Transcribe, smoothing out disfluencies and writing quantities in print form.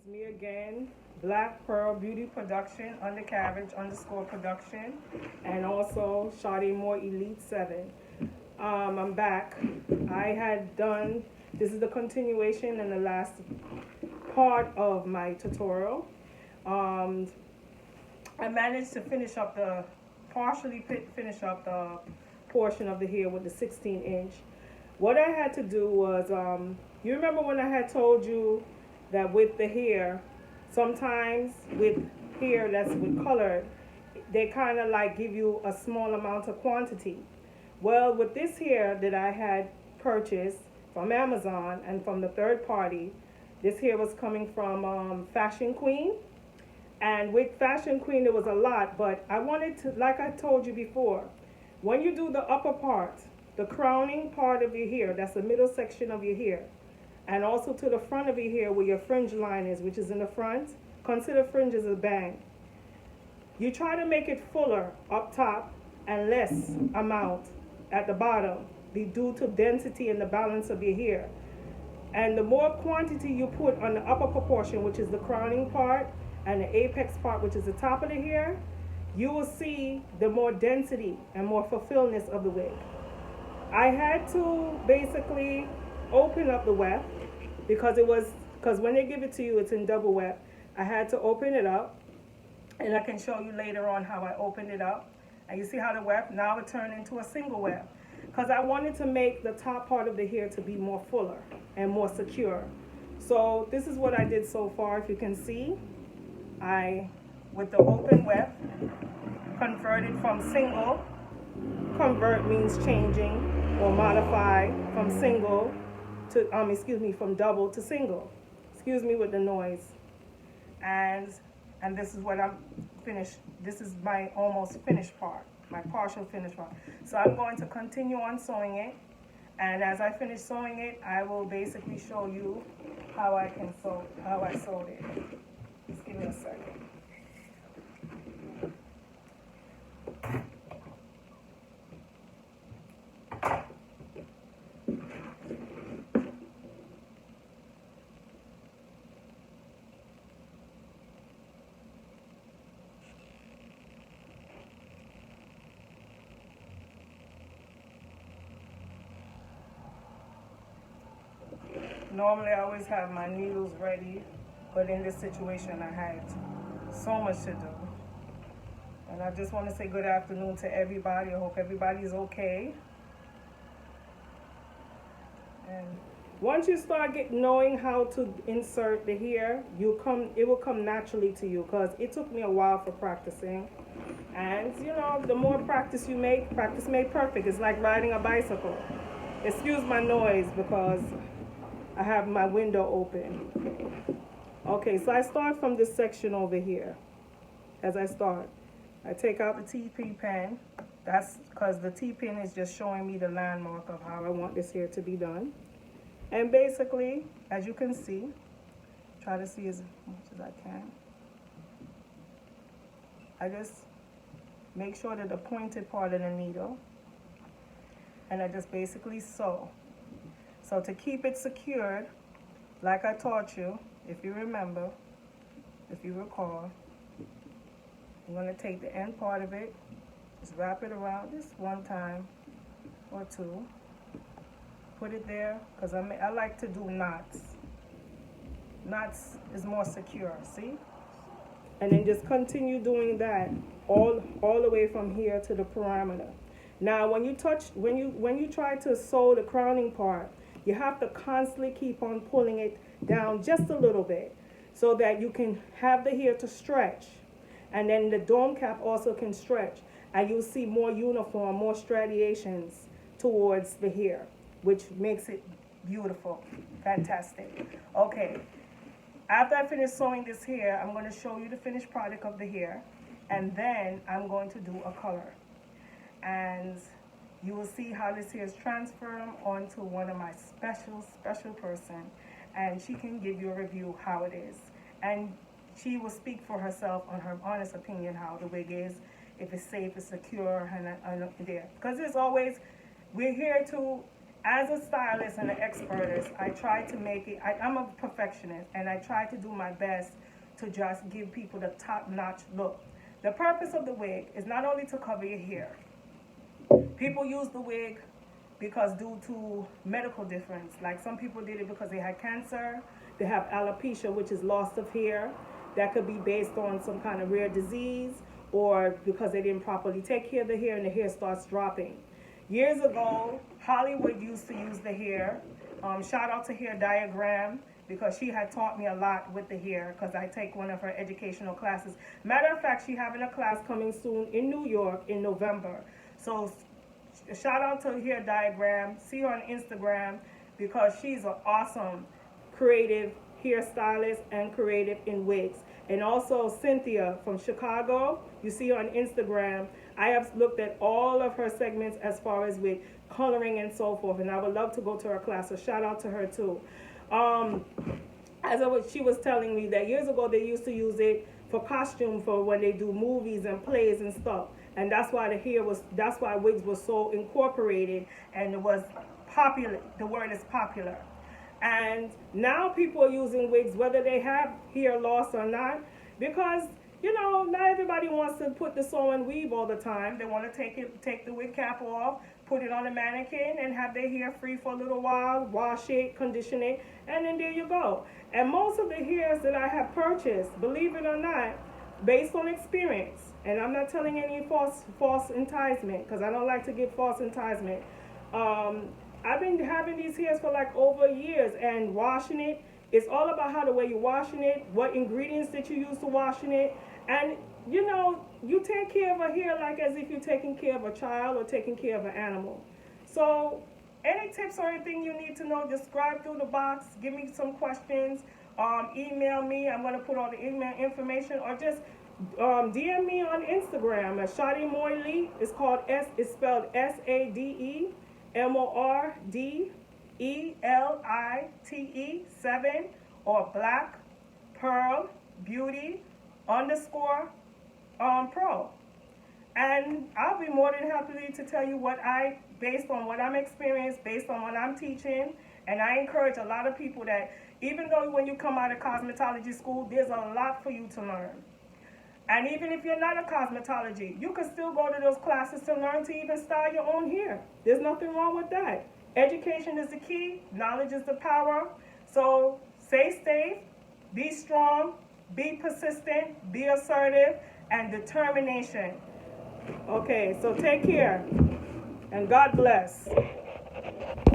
It's me again, Black Pearl Beauty Production, undercarriage underscore production, and also Shawty Moore Elite 7. I'm back. I had done, this is the continuation and the last part of my tutorial. Um, I managed to partially finish up the portion of the hair with the 16 inch. What I had to do was, you remember when I had told you that with the hair, sometimes with hair that's with colored, they kind of like give you a small amount of quantity. Well, with this hair that I had purchased from Amazon and from the third party, this hair was coming from Fashion Queen. And with Fashion Queen, there was a lot, but I wanted to, like I told you before, when you do the upper part, the crowning part of your hair, that's the middle section of your hair, and also to the front of your hair where your fringe line is, which is in the front, consider fringe as a bang. You try to make it fuller up top and less amount at the bottom, be due to density and the balance of your hair. And the more quantity you put on the upper proportion, which is the crowning part, and the apex part, which is the top of the hair, you will see the more density and more fulfillment of the wig. I had to basically open up the weft because when they give it to you, it's in double weft. I had to open it up, and I can show you later on how I opened it up. And you see how the weft, now it turned into a single weft. Because I wanted to make the top part of the hair to be more fuller and more secure. So this is what I did so far. If you can see, with the open weft, converted from single. Convert means changing or modify from single to, from double to single. Excuse me with the noise. And this is what I'm finished. This is my almost finished part, my partial finished part. So I'm going to continue on sewing it. And as I finish sewing it, I will basically show you how I sewed it. Just give me a second. Normally I always have my needles ready, but in this situation I had so much to do. And I just want to say good afternoon to everybody. I hope everybody's okay. And once you start knowing how to insert the hair, it will come naturally to you, because it took me a while for practicing. And you know, the more practice you make, practice made perfect. It's like riding a bicycle. Excuse my noise because I have my window open. Okay, so I start from this section over here. As I start, I take out the T-pin pen. That's because the T-pin is just showing me the landmark of how I want this hair to be done. And basically, as you can see, try to see as much as I can. I just make sure that the pointed part of the needle, and I just basically sew. So to keep it secured, like I taught you, if you remember, if you recall, I'm going to take the end part of it, just wrap it around just one time or two. Put it there, because I like to do knots. Knots is more secure, see? And then just continue doing that all the way from here to the perimeter. Now when you try to sew the crowning part, you have to constantly keep on pulling it down just a little bit so that you can have the hair to stretch. And then the dome cap also can stretch. And you'll see more uniform, more striations towards the hair, which makes it beautiful, fantastic. Okay, after I finish sewing this hair, I'm going to show you the finished product of the hair. And then I'm going to do a color. And you will see how this hair is transferred onto one of my special person, and she can give you a review how it is. And she will speak for herself on her honest opinion how the wig is, if it's safe, it's secure, and there. Because there's always, we're here to as a stylist and an expertist, I try to make it, I'm a perfectionist, and I try to do my best to just give people the top-notch look. The purpose of the wig is not only to cover your hair. People use the wig because due to medical difference, like some people did it because they had cancer, they have alopecia, which is loss of hair. That could be based on some kind of rare disease, or because they didn't properly take care of the hair and the hair starts dropping. Years ago, Hollywood used to use the hair. Shout out to Hair Diagram, because she had taught me a lot with the hair, because I take one of her educational classes. Matter of fact, she's having a class coming soon in New York in November. So shout out to Hair Diagram. See her on Instagram, because she's an awesome creative hairstylist and creative in wigs. And also Cynthia from Chicago, you see her on Instagram. I have looked at all of her segments as far as with coloring and so forth, and I would love to go to her class, so shout out to her too. She was telling me that years ago they used to use it for costume for when they do movies and plays and stuff, and that's why that's why wigs were so incorporated, and it was popular. The word is popular. And now people are using wigs whether they have hair loss or not, because not everybody wants to put the sew and weave all the time. They want to take the wig cap off, put it on a mannequin, and have their hair free for a little while, wash it, condition it, and then there you go. And most of the hairs that I have purchased, believe it or not, based on experience, and I'm not telling any false enticement, because I don't like to give false enticement. I've been having these hairs for like over years, and washing it, it's all about how the way you're washing it, what ingredients that you use to washing it, and you take care of a hair like as if you're taking care of a child or taking care of an animal. So any tips or anything you need to know, just scribe through the box, give me some questions, email me. I'm going to put all the email information, or just DM me on Instagram at Shadi Moore Elite. It's spelled SADE MORDELITE 7, or Black Pearl Beauty _ pro. And I'll be more than happy to tell you based on what I'm experienced, based on what I'm teaching. And I encourage a lot of people that even though when you come out of cosmetology school, there's a lot for you to learn. And even if you're not a cosmetology, you can still go to those classes to learn to even style your own hair. There's nothing wrong with that. Education is the key. Knowledge is the power. So stay safe, be strong, be persistent, be assertive, and determination. Okay, so take care, and God bless.